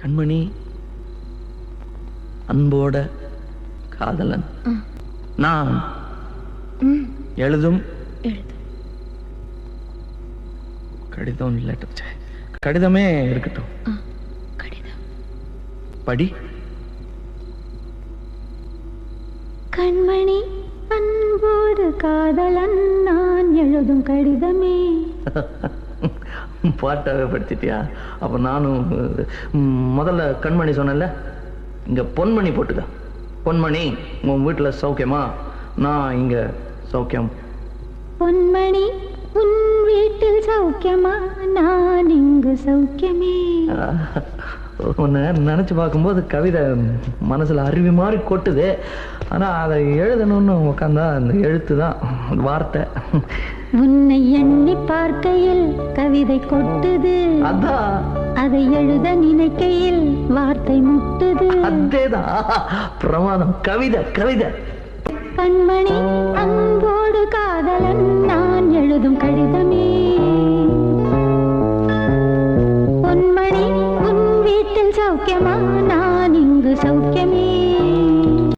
கண்மணி, அன்போட காதலன் நான் எழுதும் கடிதம் லெட்டர், கடிதமே இருக்கட்டும். படி. கண்மணி, அன்போடு காதலன் நான் எழுதும் கடிதமே. பாட்டாவே படிச்சிட்டியா? அப்ப நானும் முதல்ல கண்மணி சொன்னேன்ல, இங்க பொன்மணி போட்டுக்க. பொன்மணி, உன் வீட்டுல சௌக்கியமா? நான் இங்க சௌக்கியம். பொன்மணி, உன் வீட்டில் சௌக்கியமா? நான் இங்கு சௌக்கியமே. உன்னை நினைச்சு பார்க்கும்போது கவிதை மனசுல அருவி மாதிரி கொட்டுது. ஆனா அதை எழுதணும்னு உட்காந்தா அந்த எழுத்து தான் வார்த்தை. உன்னை எண்ணி பார்க்கையில் கவிதை கொட்டுது, அதான். அதை எழுத நினைக்கையில் வார்த்தை முட்டுது. அதேதான் பிரமாதம். கவிதை கவிதை. கண்மணி, அன்போடு காதலன் நான் எழுதும் கடிதமே. பொன்மணி, உன் வீட்டில் சௌக்கியமா?